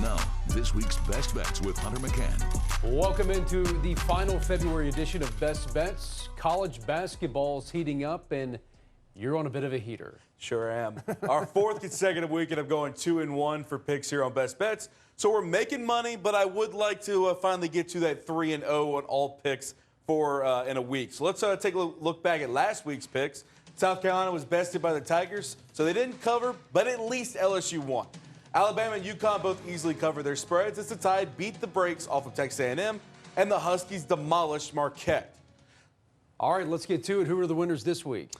Now, this week's Best Bets with Hunter McCann. Welcome into the final February edition of Best Bets. College basketball's heating up, and you're on a bit of a heater. Sure am. Our fourth consecutive weekend of going 2-1 for picks here on Best Bets. So we're making money, but I would like to finally get to that 3-0 on all picks for in a week. So let's take a look back at last week's picks. South Carolina was bested by the Tigers, so they didn't cover, but at least LSU won. Alabama and UConn both easily covered their spreads as the Tide beat the brakes off of Texas A&M, and the Huskies demolished Marquette. All right, let's get to it. Who are the winners this week?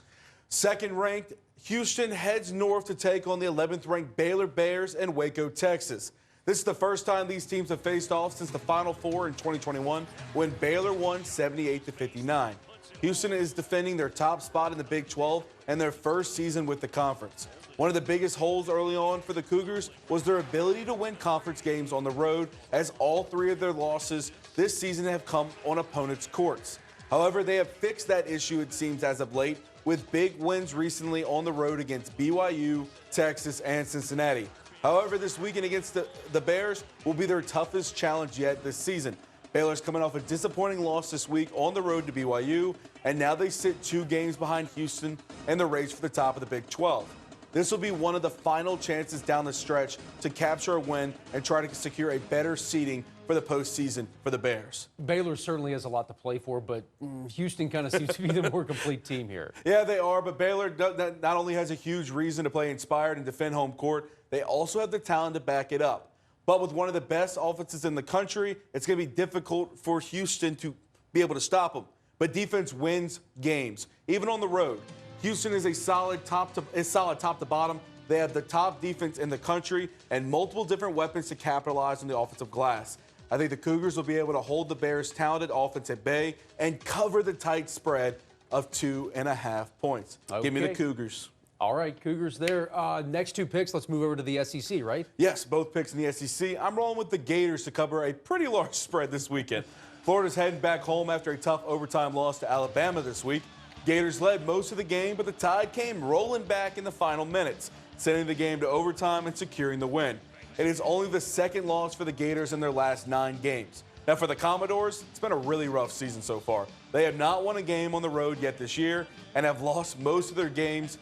Second-ranked Houston heads north to take on the 11th-ranked Baylor Bears in Waco, Texas. This is the first time these teams have faced off since the Final Four in 2021 when Baylor won 78-59. Houston is defending their top spot in the Big 12 and their first season with the conference. One of the biggest holes early on for the Cougars was their ability to win conference games on the road, as all three of their losses this season have come on opponents' courts. However, they have fixed that issue, it seems, as of late, with big wins recently on the road against BYU, Texas, and Cincinnati. However, this weekend against the Bears will be their toughest challenge yet this season. Baylor's coming off a disappointing loss this week on the road to BYU, and now they sit 2 games behind Houston in the race for the top of the Big 12. This will be one of the final chances down the stretch to capture a win and try to secure a better seeding for the postseason for the Bears. Baylor certainly has a lot to play for, but Houston kind of seems to be the more complete team here. Yeah, they are, but Baylor not only has a huge reason to play inspired and defend home court, they also have the talent to back it up. But with one of the best offenses in the country, it's going to be difficult for Houston to be able to stop them. But defense wins games, even on the road. Houston is solid top to bottom. They have the top defense in the country and multiple different weapons to capitalize on the offensive glass. I think the Cougars will be able to hold the Bears' talented offense at bay and cover the tight spread of 2.5 points. Okay. Give me the Cougars. All right, Cougars there. Next 2 picks, let's move over to the SEC, right? Yes, both picks in the SEC. I'm rolling with the Gators to cover a pretty large spread this weekend. Florida's heading back home after a tough overtime loss to Alabama this week. Gators led most of the game, but the Tide came rolling back in the final minutes, sending the game to overtime and securing the win. It is only the second loss for the Gators in their last 9 games. Now, for the Commodores, it's been a really rough season so far. They have not won a game on the road yet this year and have lost most of their games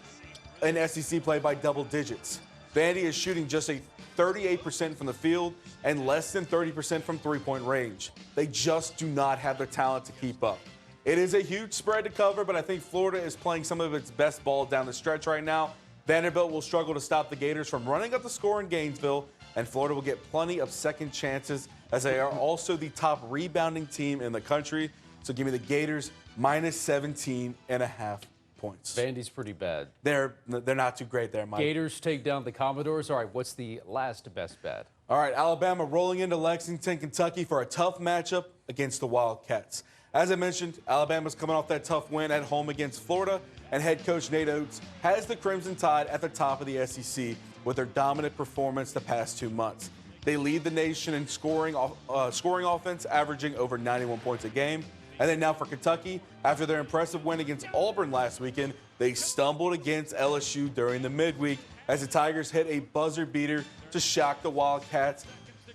in SEC play by double digits. Vandy is shooting just a 38% from the field and less than 30% from three-point range. They just do not have the talent to keep up. It is a huge spread to cover, but I think Florida is playing some of its best ball down the stretch right now. Vanderbilt will struggle to stop the Gators from running up the score in Gainesville, and Florida will get plenty of second chances as they are also the top rebounding team in the country. So give me the Gators minus 17.5 points. Vandy's pretty bad. They're not too great there, Mike. Gators take down the Commodores. All right, what's the last best bet? All right, Alabama rolling into Lexington, Kentucky for a tough matchup against the Wildcats. As I mentioned, Alabama's coming off that tough win at home against Florida, and head coach Nate Oates has the Crimson Tide at the top of the SEC with their dominant performance the past 2 months. They lead the nation in scoring offense, averaging over 91 points a game. And then now for Kentucky, after their impressive win against Auburn last weekend, they stumbled against LSU during the midweek as the Tigers hit a buzzer beater to shock the Wildcats.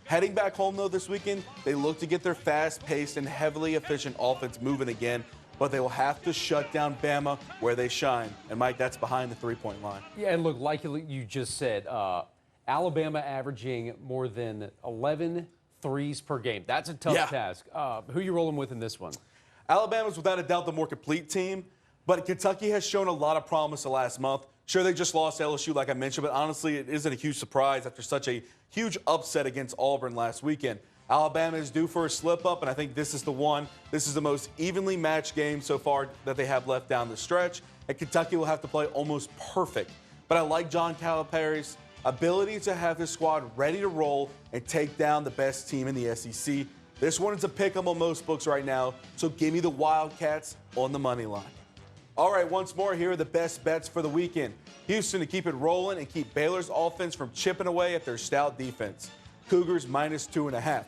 Heading back home, though, this weekend, they look to get their fast-paced and heavily efficient offense moving again, but they will have to shut down Bama where they shine. And, Mike, that's behind the three-point line. Yeah, and look, like you just said, Alabama averaging more than 11 threes per game. That's a tough task. Who are you rolling with in this one? Alabama's without a doubt the more complete team, but Kentucky has shown a lot of promise the last month. Sure, they just lost LSU, like I mentioned, but honestly, it isn't a huge surprise after such a huge upset against Auburn last weekend. Alabama is due for a slip-up, and I think this is the one. This is the most evenly matched game so far that they have left down the stretch, and Kentucky will have to play almost perfect. But I like John Calipari's ability to have his squad ready to roll and take down the best team in the SEC. This one is a pick-em on most books right now, so give me the Wildcats on the money line. All right, once more, here are the best bets for the weekend. Houston to keep it rolling and keep Baylor's offense from chipping away at their stout defense. Cougars minus 2.5.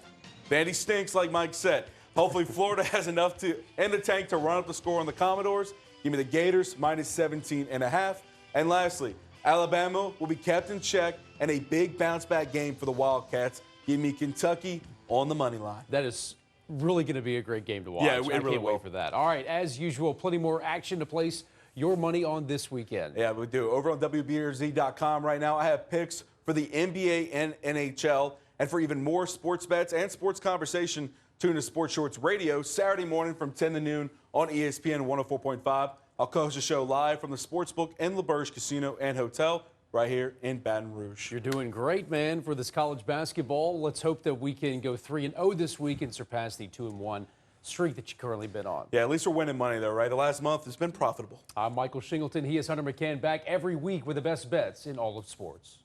Vandy stinks, like Mike said. Hopefully Florida has enough in the tank to run up the score on the Commodores. Give me the Gators minus 17.5. And lastly, Alabama will be kept in check and a big bounce-back game for the Wildcats. Give me Kentucky on the money line. That is really going to be a great game to watch. Yeah, it I really can't will. wait for that. All right, as usual, plenty more action to place your money on this weekend. Yeah, we do. Over on WBRZ.com right now, I have picks for the NBA and NHL. And for even more sports bets and sports conversation, tune to Sports Shorts Radio Saturday morning from 10 to noon on ESPN 104.5. I'll co-host the show live from the Sportsbook and LaBerge Casino and Hotel right here in Baton Rouge. You're doing great, man, for this college basketball. Let's hope that we can go 3-0 this week and surpass the 2-1 streak that you've currently been on. Yeah, at least we're winning money, though, right? The last month has been profitable. I'm Michael Shingleton. He is Hunter McCann, back every week with the best bets in all of sports.